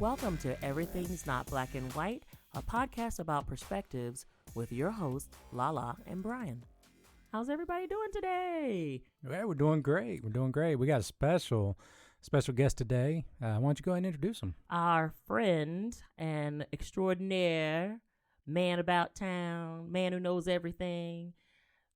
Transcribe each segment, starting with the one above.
Welcome to Everything's Not Black and White, a podcast about perspectives with your hosts, Lala and Brian. How's everybody doing today? Yeah, we're doing great. We got a special guest today. Why don't you go ahead and introduce him? Our friend and extraordinaire man about town, man who knows everything.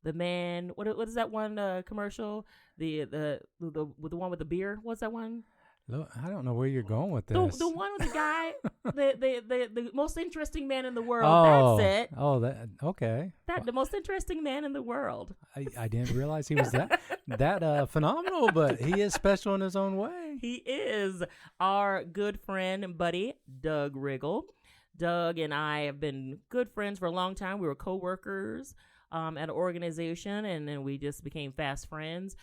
The man, what is that one commercial? The one with the beer. What's that one? Look, I don't know where you're going with this. The one with the guy, the most interesting man in the world. That's it. Okay. The most interesting man in the world. I didn't realize he was that phenomenal, but he is special in his own way. He is our good friend and buddy, Doug Riggle. Doug and I have been good friends for a long time. We were co-workers at an organization, and then we just became fast friends.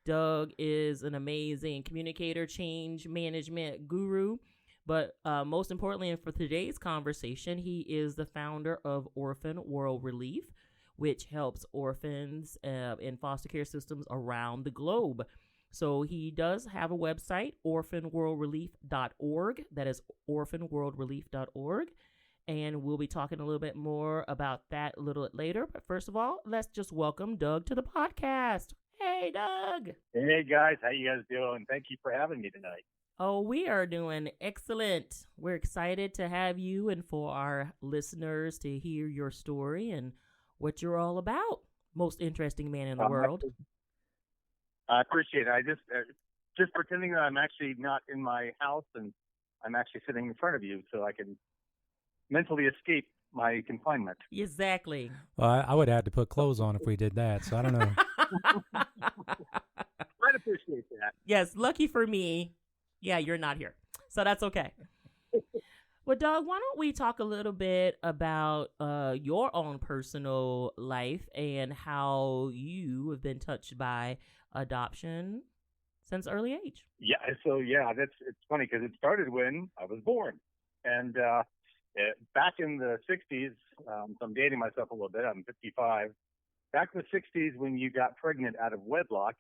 Doug is an amazing communicator, change management guru, but most importantly, and for today's conversation, he is the founder of Orphan World Relief, which helps orphans in foster care systems around the globe. So he does have a website, orphanworldrelief.org. That is orphanworldrelief.org. And we'll be talking a little bit more about that a little bit later. But first of all, let's just welcome Doug to the podcast. Hey, Doug. Hey, guys. How you guys doing? Thank you for having me tonight. Oh, we are doing excellent. We're excited to have you and for our listeners to hear your story and what you're all about. Most interesting man in the world. I appreciate it. I just pretending that I'm actually not in my house and I'm actually sitting in front of you so I can mentally escape my confinement. Exactly. Well, I would have to put clothes on if we did that, so I don't know. I'd appreciate that. Yes, lucky for me. Yeah, you're not here. So that's okay. Well, Doug, why don't we talk a little bit about your own personal life and how you have been touched by adoption since early age? Yeah, it's funny because it started when I was born. And back in the 60s, so I'm dating myself a little bit, I'm 55. Back in the 60s, when you got pregnant out of wedlock,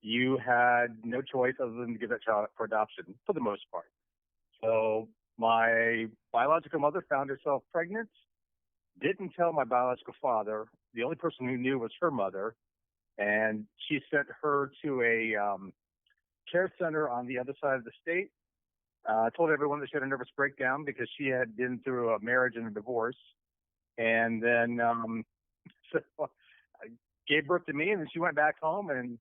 you had no choice other than to give that child up for adoption, for the most part. So my biological mother found herself pregnant, didn't tell my biological father. The only person who knew was her mother, and she sent her to a care center on the other side of the state. Told everyone that she had a nervous breakdown because she had been through a marriage and a divorce. And then gave birth to me, and then she went back home. And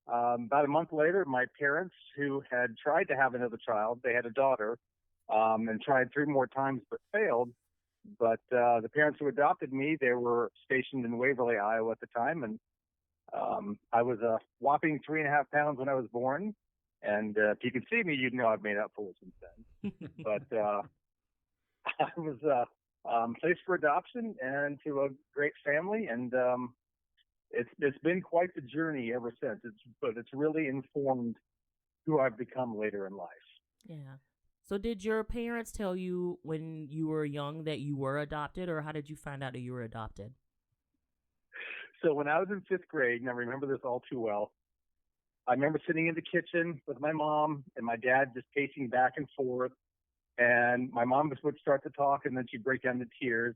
about a month later, my parents, who had tried to have another child, they had a daughter, and tried 3 more times but failed. But the parents who adopted me, they were stationed in Waverly, Iowa at the time. And I was a whopping 3.5 pounds when I was born. And if you can see me, you'd know I've made up for it since then. But I was placed for adoption and to a great family, and it's been quite the journey ever since. It's really informed who I've become later in life. Yeah. So did your parents tell you when you were young that you were adopted, or how did you find out that you were adopted? So when I was in 5th grade, and I remember this all too well, I remember sitting in the kitchen with my mom and my dad just pacing back and forth. And my mom would start to talk, and then she'd break down into tears.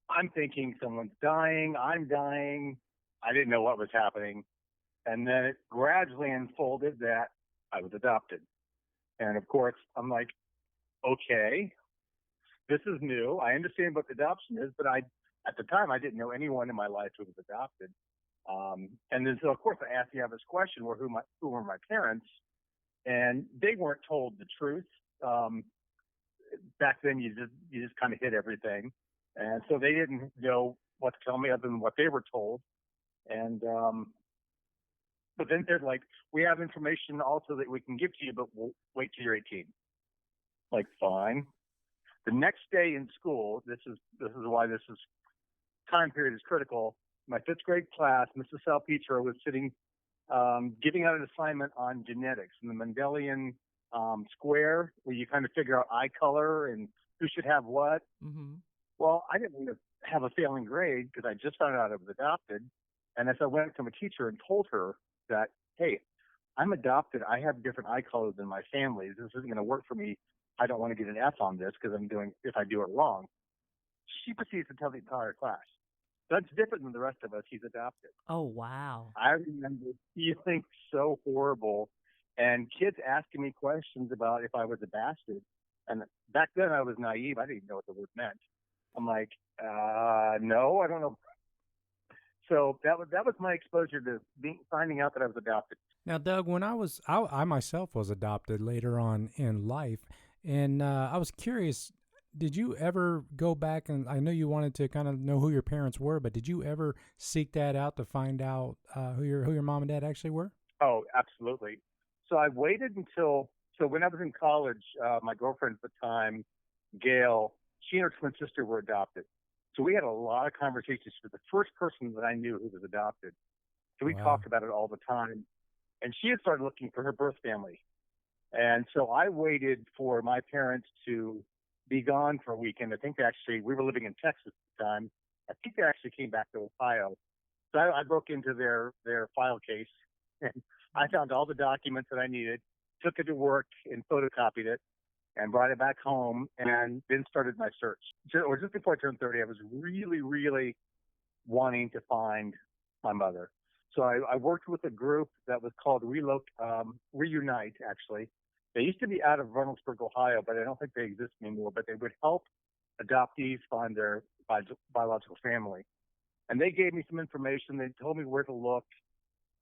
I'm thinking someone's dying. I'm dying. I didn't know what was happening. And then it gradually unfolded that I was adopted. And, of course, I'm like, okay, this is new. I understand what adoption is, but at the time, I didn't know anyone in my life who was adopted. And then, so of course, I asked the obvious question: who were my parents? And they weren't told the truth. Back then, you just kind of hid everything, and so they didn't know what to tell me other than what they were told. And but then they're like, "We have information also that we can give to you, but we'll wait till you're 18." Like, fine. The next day in school, this is why this time period is critical. My 5th grade class, Mrs. Salpetro was sitting, giving out an assignment on genetics and the Mendelian square, where you kind of figure out eye color and who should have what. Mm-hmm. Well, I didn't want to have a failing grade because I just found out I was adopted. And as I went to my teacher and told her that, hey, I'm adopted, I have different eye color than my family, this isn't going to work for me, I don't want to get an F on this because if I do it wrong. She proceeds to tell the entire class. That's different than the rest of us. He's adopted. Oh, wow. I remember feeling so horrible, and kids asking me questions about if I was a bastard. And back then I was naive. I didn't even know what the word meant. I'm like, no, I don't know. So that was my exposure to finding out that I was adopted. Now, Doug, when I myself was adopted later on in life, and I was curious, did you ever go back, and I know you wanted to kind of know who your parents were, but did you ever seek that out to find out who your mom and dad actually were? Oh, absolutely. So I waited so when I was in college, my girlfriend at the time, Gail, she and her twin sister were adopted. So we had a lot of conversations with the first person that I knew who was adopted. So we talked about it all the time. And she had started looking for her birth family. And so I waited for my parents to be gone for a weekend. I think we were living in Texas at the time. I think they actually came back to Ohio. So I broke into their file case and I found all the documents that I needed, took it to work and photocopied it and brought it back home and then started my search. Just before I turned 30, I was really, really wanting to find my mother. So I worked with a group that was called Reunite, actually. They used to be out of Reynoldsburg, Ohio, but I don't think they exist anymore. But they would help adoptees find their biological family. And they gave me some information. They told me where to look.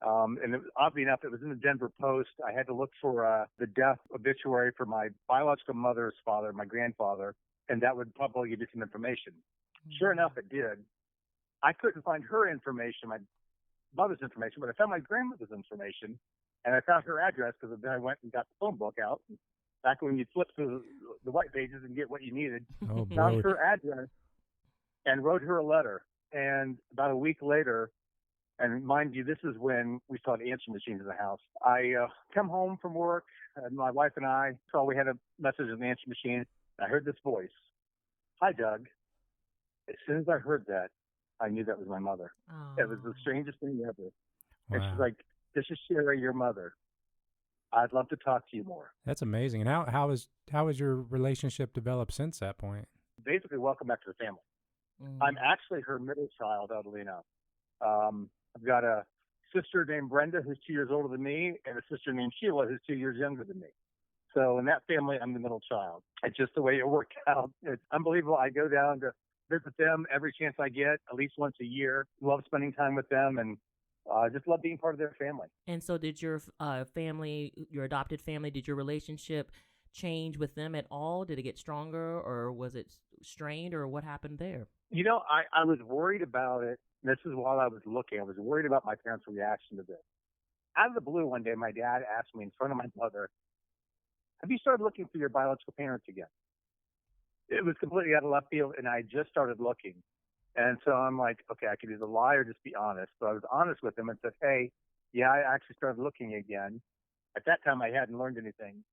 Oddly enough, it was in the Denver Post. I had to look for the death obituary for my biological mother's father, my grandfather, and that would probably give you some information. Mm-hmm. Sure enough, it did. I couldn't find her information, my mother's information, but I found my grandmother's information, and I found her address because then I went and got the phone book out. Back when you flip through the white pages and get what you needed, found her address and wrote her a letter. And about a week later, and mind you, this is when we saw the answering machines in the house. I come home from work, and my wife and I saw we had a message in the answering machine. And I heard this voice. Hi, Doug. As soon as I heard that, I knew that was my mother. Oh. It was the strangest thing ever. Wow. And she's like, this is Sherry, your mother. I'd love to talk to you more. That's amazing. And how has your relationship developed since that point? Basically, welcome back to the family. Mm. I'm actually her middle child, oddly enough. I've got a sister named Brenda, who's 2 years older than me, and a sister named Sheila, who's 2 years younger than me. So in that family, I'm the middle child. It's just the way it worked out. It's unbelievable. I go down to visit them every chance I get, at least once a year. Love spending time with them, and just love being part of their family. And so did your family, your adopted family, did your relationship change with them at all? Did it get stronger, or was it strained, or what happened there? You know, I was worried about it. This is while I was looking. I was worried about my parents' reaction to this. Out of the blue one day, my dad asked me in front of my mother, have you started looking for your biological parents again? It was completely out of left field, and I just started looking. And so I'm like, okay, I could either lie or just be honest. So I was honest with him and said, hey, yeah, I actually started looking again. At that time, I hadn't learned anything.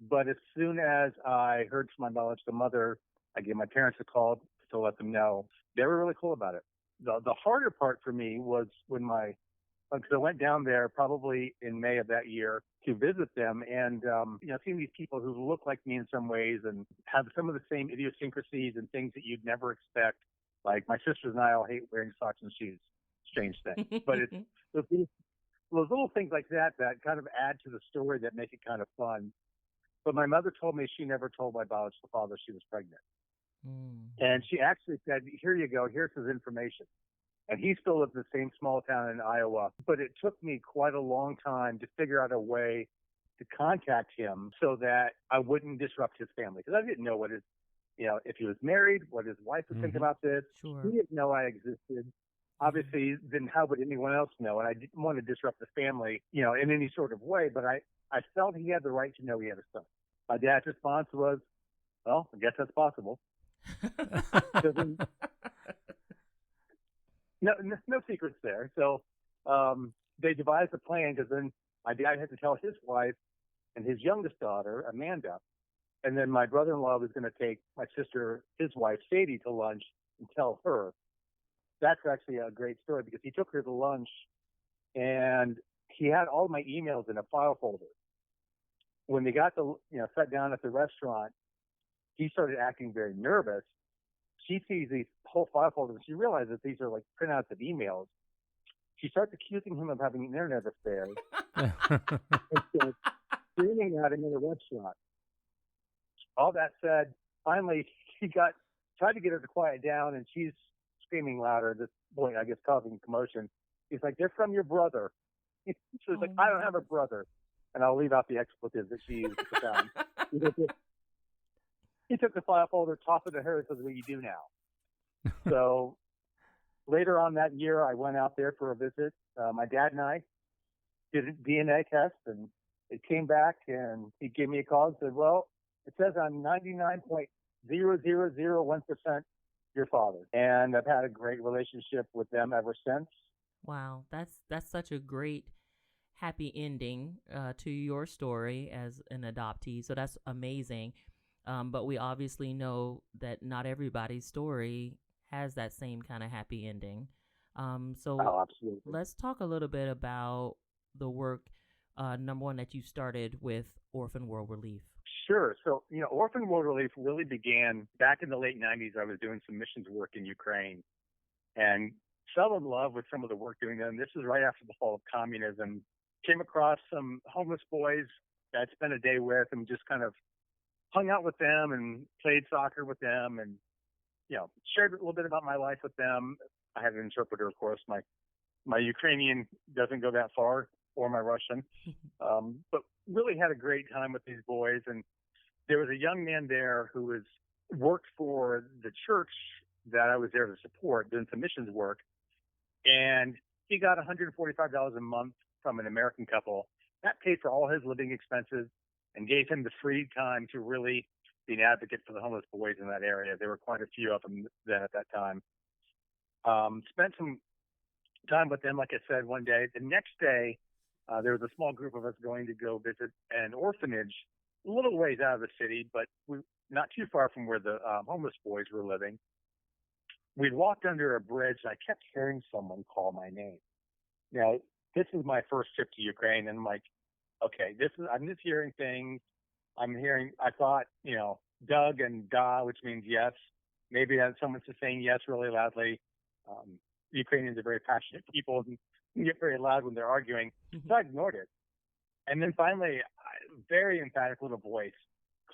But as soon as I heard from my biological mother, I gave my parents a call to let them know. They were really cool about it. The harder part for me was because I went down there probably in May of that year to visit them, and seeing these people who look like me in some ways and have some of the same idiosyncrasies and things that you'd never expect. Like my sisters and I all hate wearing socks and shoes. Strange thing, but it's those little things like that kind of add to the story that make it kind of fun. But my mother told me she never told my biological father she was pregnant. And she actually said, here you go, here's his information. And he still lives in the same small town in Iowa. But it took me quite a long time to figure out a way to contact him so that I wouldn't disrupt his family. Because I didn't know if he was married, what his wife would think about this. Sure. He didn't know I existed. Obviously, then how would anyone else know? And I didn't want to disrupt the family, in any sort of way. But I felt he had the right to know he had a son. My dad's response was, well, I guess that's possible. No secrets there. So they devised a plan because then my dad had to tell his wife and his youngest daughter, Amanda. And then my brother-in-law was going to take my sister, his wife, Sadie, to lunch and tell her. That's actually a great story because he took her to lunch and he had all my emails in a file folder. When they got sat down at the restaurant, he started acting very nervous. She sees these whole file folders, and she realizes these are like printouts of emails. She starts accusing him of having an internet affair and starts screaming at him in a restaurant. All that said, finally, he tried to get her to quiet down, and she's screaming louder at this point, I guess, causing commotion. He's like, "They're from your brother." She's like, "I don't have a brother." And I'll leave out the expletives that she used at the time. He took the file folder, tossed it to her, and says, "What do you do now?" So later on that year, I went out there for a visit. My dad and I did a DNA test, and it came back, and he gave me a call and said, "Well, it says I'm 99.0001% your father." And I've had a great relationship with them ever since. Wow, that's such a great happy ending to your story as an adoptee. So that's amazing. But we obviously know that not everybody's story has that same kind of happy ending. So absolutely. Let's talk a little bit about the work, number one, that you started with Orphan World Relief. Sure. So, Orphan World Relief really began back in the late 90s. I was doing some missions work in Ukraine and fell in love with some of the work doing them. This was right after the fall of communism. Came across some homeless boys that I'd spent a day with and just kind of hung out with them and played soccer with them and, shared a little bit about my life with them. I had an interpreter, of course. My Ukrainian doesn't go that far, or my Russian, but really had a great time with these boys. And there was a young man there who worked for the church that I was there to support, doing some missions work. And he got $145 a month from an American couple. That paid for all his living expenses and gave him the free time to really be an advocate for the homeless boys in that area. There were quite a few of them then at that time. Spent some time with them, like I said, one day. The next day, there was a small group of us going to go visit an orphanage a little ways out of the city, but not too far from where the homeless boys were living. We'd walked under a bridge, and I kept hearing someone call my name. Now, this is my first trip to Ukraine, and I'm like, okay, I'm just hearing things. I thought, Doug and Da, which means yes. Maybe someone's just saying yes really loudly. Ukrainians are very passionate people and get very loud when they're arguing. So I ignored it. And then finally, a very emphatic little voice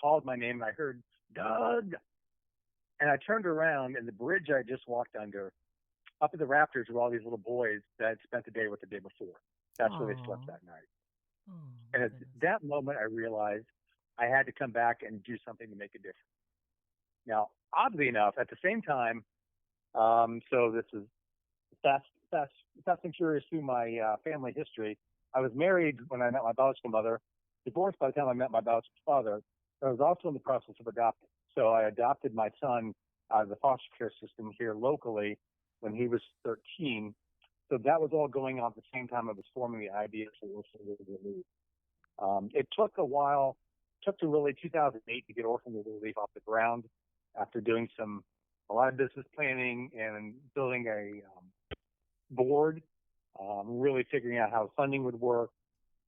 called my name, and I heard, "Doug." And I turned around, and the bridge I just walked under, up in the rafters were all these little boys that had spent the day with the day before. That's where they slept that night. And at that moment, I realized I had to come back and do something to make a difference. Now, oddly enough, at the same time, so this is fast and curious through my family history. I was married when I met my biological mother, divorced by the time I met my biological father. I was also in the process of adopting. So I adopted my son out of the foster care system here locally when he was 13. So that was all going on at the same time I was forming the idea for Orphan World Relief. It took a while, took to really 2008 to get Orphan World Relief off the ground after doing a lot of business planning and building a board, really figuring out how funding would work,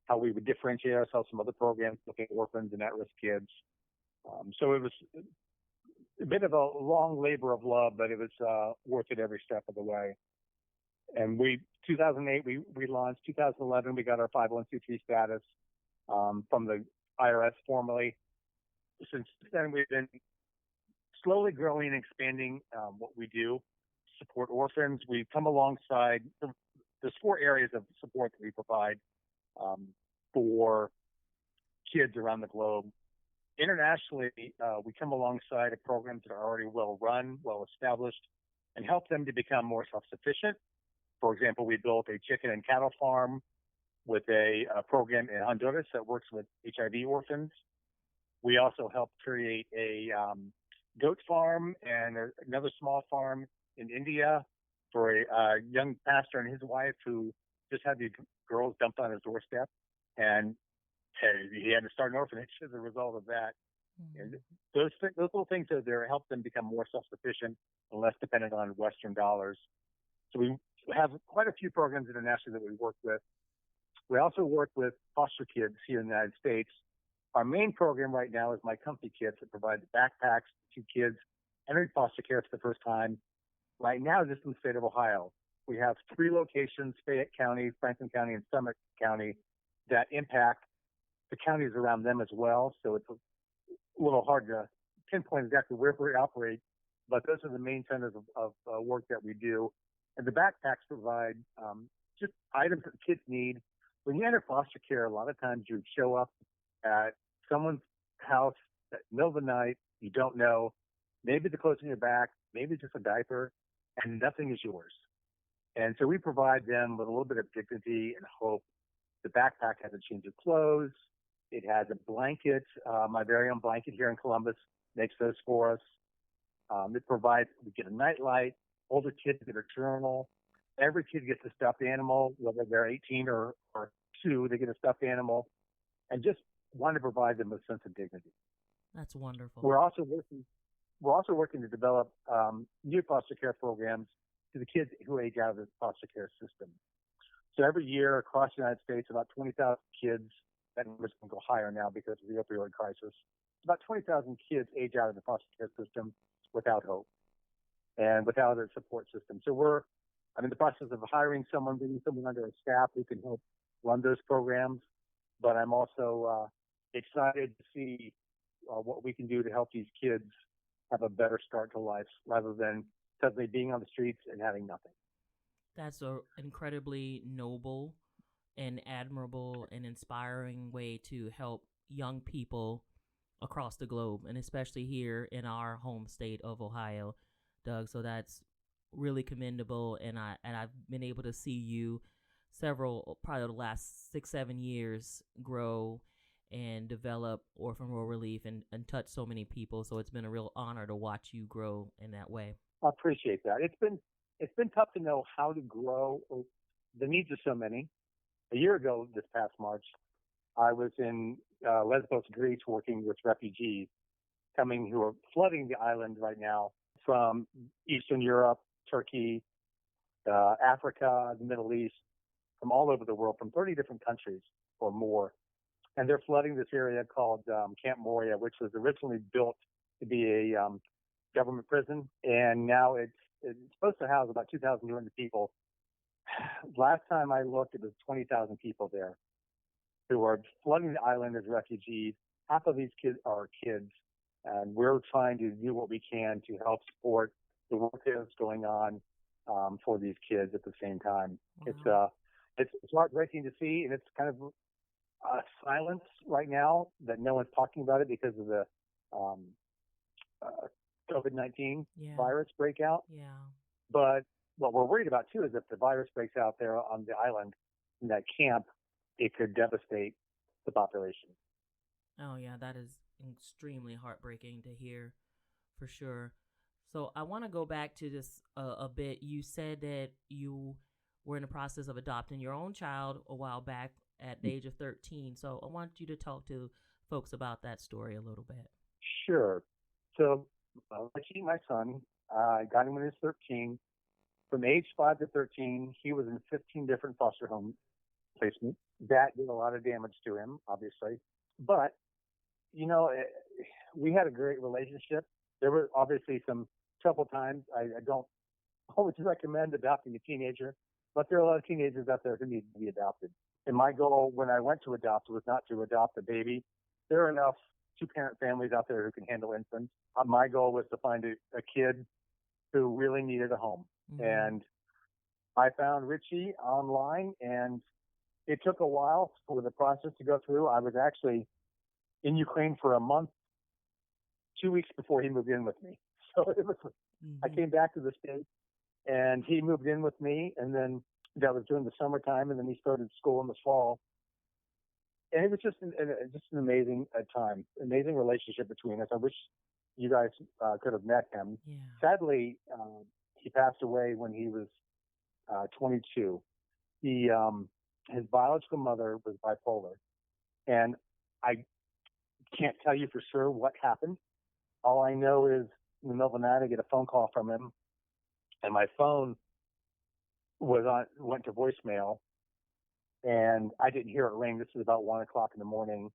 how we would differentiate ourselves from other programs looking at orphans and at-risk kids. So it was a bit of a long labor of love, but it was worth it every step of the way. And 2008, we launched. 2011, we got our 501c3 status from the IRS formally. Since then, we've been slowly growing and expanding what we do to support orphans. We come alongside, there's 4 areas of support that we provide for kids around the globe. Internationally, we come alongside of programs that are already well run, well established, and help them to become more self-sufficient. For example, we built a chicken and cattle farm with a program in Honduras that works with HIV orphans. We also helped create a goat farm and another small farm in India for a young pastor and his wife who just had these girls dumped on his doorstep, and he had to start an orphanage as a result of that. And those little things are there to help them become more self-sufficient and less dependent on Western dollars. So we have quite a few programs internationally that we work with. We also work with foster kids here in the United States. Our main program right now is My Comfy Kits that provides backpacks to kids entering foster care for the first time. Right now, just in the state of Ohio, we have 3 locations, Fayette County, Franklin County, and Summit County, that impact the counties around them as well. So it's a little hard to pinpoint exactly where we operate, but those are the main centers of work that we do. And the backpacks provide just items that kids need. When you enter foster care, a lot of times you show up at someone's house at the middle of the night, you don't know, maybe the clothes on your back, maybe just a diaper, and nothing is yours. And so we provide them with a little bit of dignity and hope. The backpack has a change of clothes. It has a blanket. My very own blanket here in Columbus makes those for us. It provides, we get a nightlight. Older kids get a journal. Every kid gets a stuffed animal, whether they're 18 or 2, they get a stuffed animal. And just want to provide them a sense of dignity. That's wonderful. We're also working to develop new foster care programs to the kids who age out of the foster care system. So every year across the United States, about 20,000 kids, that number's going to go higher now because of the opioid crisis. About 20,000 kids age out of the foster care system without hope and without a support system. So I'm in the process of hiring someone, bringing someone under our staff who can help run those programs. But I'm also excited to see what we can do to help these kids have a better start to life rather than suddenly being on the streets and having nothing. That's an incredibly noble and admirable and inspiring way to help young people across the globe, and especially here in our home state of Ohio, Doug. So that's really commendable, and I've been able to see you probably the last 6-7 years grow and develop Orphan World Relief and touch so many people. So it's been a real honor to watch you grow in that way. I appreciate that. It's been tough to know how to grow. The needs are so many. A year ago, this past March, I was in Lesbos, Greece, working with refugees who are flooding the island right now from Eastern Europe, Turkey, Africa, the Middle East, from all over the world, from 30 different countries or more. And they're flooding this area called Camp Moria, which was originally built to be a government prison. And now it's supposed to house about 2,200 people. Last time I looked, it was 20,000 people there who are flooding the island as refugees. Half of these kids are kids, and we're trying to do what we can to help support the work that's going on for these kids at the same time. Wow. It's heartbreaking to see, and it's kind of silence right now that no one's talking about it because of the COVID-19 virus breakout. Yeah. But what we're worried about too is if the virus breaks out there on the island in that camp, it could devastate the population. Oh yeah, that is extremely heartbreaking to hear, for sure. So I want to go back to this a bit. You said that you were in the process of adopting your own child a while back at the age of 13. So I want you to talk to folks about that story a little bit. Sure. So Richie, my son, I got him when he was 13. From age 5 to 13, he was in 15 different foster home placements. That did a lot of damage to him, obviously. But, we had a great relationship. There were obviously some trouble times. I don't always recommend adopting a teenager, but there are a lot of teenagers out there who need to be adopted. And my goal when I went to adopt was not to adopt a baby. There are enough two-parent families out there who can handle infants. My goal was to find a kid who really needed a home. Mm-hmm. And I found Richie online, and it took a while for the process to go through. I was actually in Ukraine for a month, 2 weeks before he moved in with me. So it was, I came back to the States, and he moved in with me, and then that was during the summertime, and then he started school in the fall. And it was just an amazing time, amazing relationship between us. I wish you guys could have met him. Yeah. Sadly, he passed away when he was 22. His biological mother was bipolar, and I can't tell you for sure what happened. All I know is in the middle of the night, I get a phone call from him, and my phone went to voicemail, and I didn't hear it ring. This was about 1 o'clock in the morning,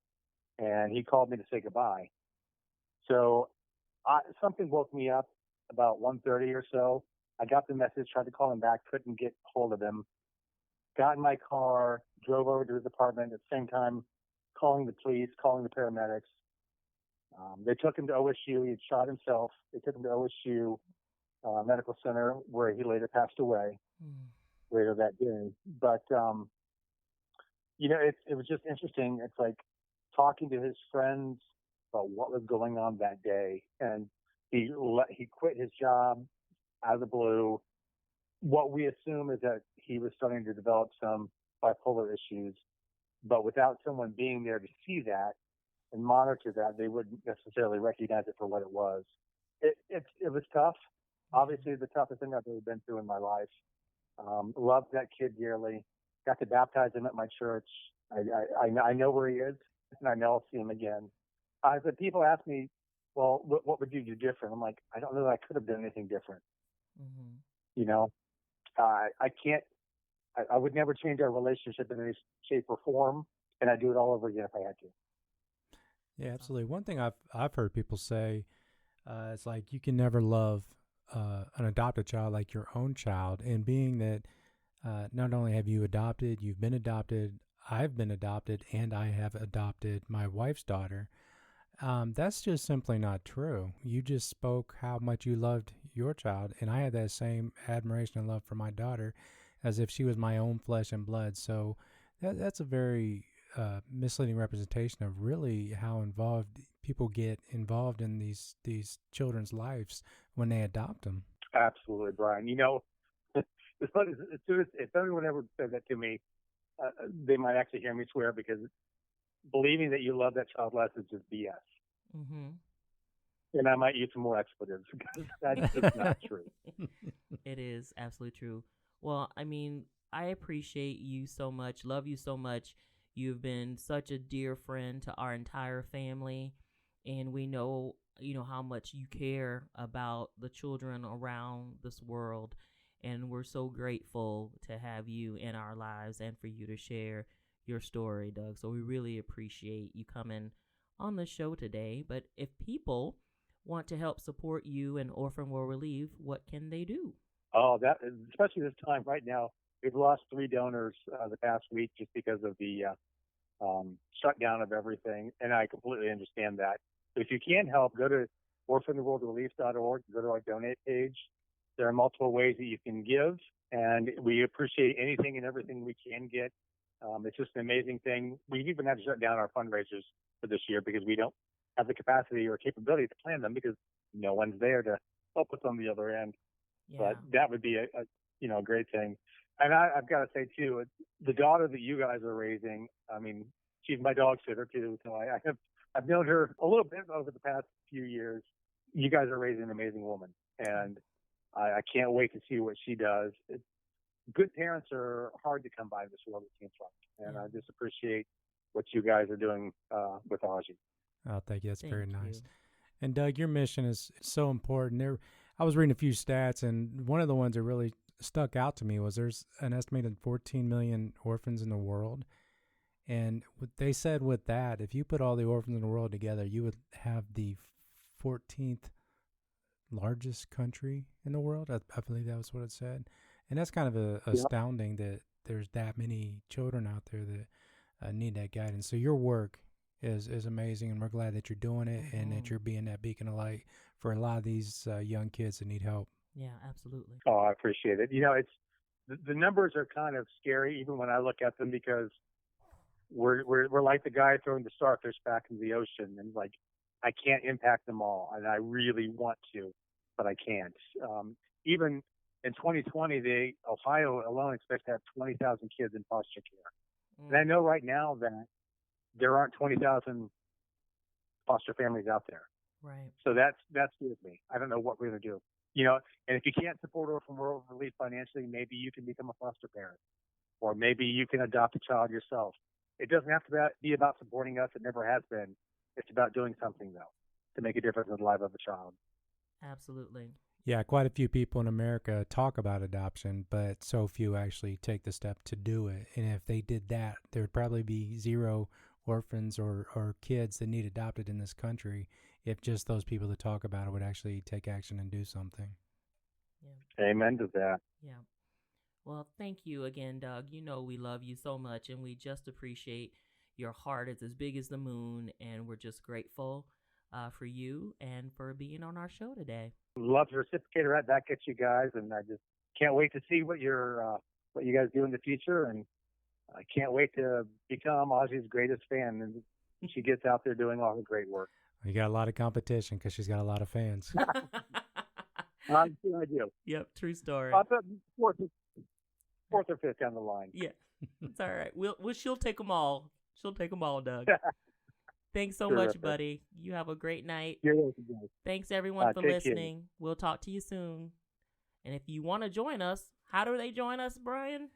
and he called me to say goodbye. So something woke me up about 1:30 or so. I got the message, tried to call him back, couldn't get hold of him. Got in my car, drove over to his apartment at the same time, calling the police, calling the paramedics. They took him to OSU. He had shot himself. They took him to OSU Medical Center, where he later passed away later that day. But, it was just interesting. It's like talking to his friends about what was going on that day. And he quit his job out of the blue. What we assume is that he was starting to develop some bipolar issues, but without someone being there to see that and monitor that, they wouldn't necessarily recognize it for what it was. It was tough. Obviously, the toughest thing I've ever been through in my life. Loved that kid dearly. Got to baptize him at my church. I know where he is, and I know I'll see him again. But people ask me, well, what would you do different? I'm like, I don't know that I could have done anything different. I can't. I would never change our relationship in any shape or form, and I'd do it all over again if I had to. Yeah, absolutely. One thing I've heard people say, it's like you can never love an adopted child like your own child. And being that not only have you adopted, you've been adopted, I've been adopted, and I have adopted my wife's daughter. That's just simply not true. You just spoke how much you loved your child, and I had that same admiration and love for my daughter as if she was my own flesh and blood. So that's a very misleading representation of really how involved people get involved in these children's lives when they adopt them. Absolutely, Brian. It's funny, if anyone ever said that to me, they might actually hear me swear, because believing that you love that child less is just BS. Mm-hmm. And I might use some more expletives, because that's just not true. It is absolutely true. Well, I mean, I appreciate you so much, love you so much. You've been such a dear friend to our entire family, and we know, how much you care about the children around this world, and we're so grateful to have you in our lives and for you to share your story, Doug. So we really appreciate you coming on the show today. But if people want to help support you and Orphan World Relief, what can they do? Oh, that, especially this time right now, we've lost 3 donors the past week just because of the shutdown of everything, and I completely understand that. So if you can help, go to orphanworldrelief.org, go to our donate page. There are multiple ways that you can give, and we appreciate anything and everything we can get. It's just an amazing thing. We've even had to shut down our fundraisers for this year because we don't have the capacity or capability to plan them, because no one's there to help us on the other end. Yeah. But that would be a great thing. And I've got to say too, the daughter that you guys are raising, I mean, she's my dog sitter too, so I've known her a little bit over the past few years. You guys are raising an amazing woman, and I can't wait to see what she does. Good parents are hard to come by in this world, it seems like, and I just appreciate what you guys are doing with Audrey. Oh, thank you. That's very nice. And Doug, your mission is so important. I was reading a few stats, and one of the ones that really stuck out to me was there's an estimated 14 million orphans in the world. And they said with that, if you put all the orphans in the world together, you would have the 14th largest country in the world. I believe that was what it said. And that's kind of astounding that there's that many children out there that need that guidance. So your work is amazing, and we're glad that you're doing it and that you're being that beacon of light for a lot of these young kids that need help. Yeah, absolutely. Oh, I appreciate it. It's the numbers are kind of scary even when I look at them, because we're like the guy throwing the starfish back into the ocean, and like I can't impact them all, and I really want to, but I can't. Even in 2020, Ohio alone expects to have 20,000 kids in foster care, and I know right now that there aren't 20,000 foster families out there. Right. So that's with me. I don't know what we're going to do. And if you can't support Orphan World Relief financially, maybe you can become a foster parent, or maybe you can adopt a child yourself. It doesn't have to be about supporting us. It never has been. It's about doing something, though, to make a difference in the life of a child. Absolutely. Yeah, quite a few people in America talk about adoption, but so few actually take the step to do it. And if they did that, there would probably be 0 orphans or kids that need adopted in this country if just those people that talk about it would actually take action and do something. Yeah. Amen to that. Yeah. Well, thank you again, Doug. You know we love you so much, and we just appreciate your heart. It's as big as the moon, and we're just grateful for you and for being on our show today. Love to reciprocate right back at you guys, and I just can't wait to see what you guys do in the future, and I can't wait to become Ozzy's greatest fan, and she gets out there doing all the great work. You got a lot of competition because she's got a lot of fans. I'm sure I do. Yep, true story. Fourth or fifth down the line. Yeah, it's all right. She'll take them all. She'll take them all, Doug. Thanks so much, buddy. You have a great night. You're welcome, guys. Thanks, everyone, for listening. We'll talk to you soon. And if you want to join us, how do they join us, Brian?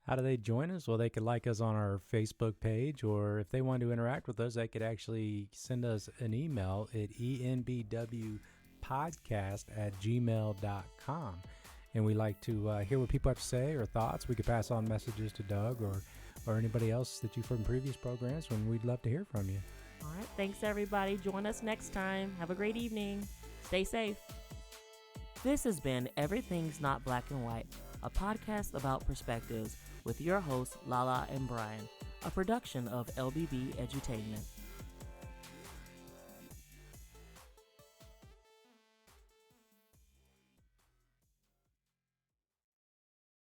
How do they join us? Well, they could like us on our Facebook page, or if they want to interact with us, they could actually send us an email at enbwpodcast@gmail.com. And we like to hear what people have to say or thoughts. We could pass on messages to Doug or anybody else that you've heard in previous programs, and we'd love to hear from you. All right. Thanks, everybody. Join us next time. Have a great evening. Stay safe. This has been Everything's Not Black and White, a podcast about perspectives with your hosts, Lala and Brian, a production of LBB Edutainment.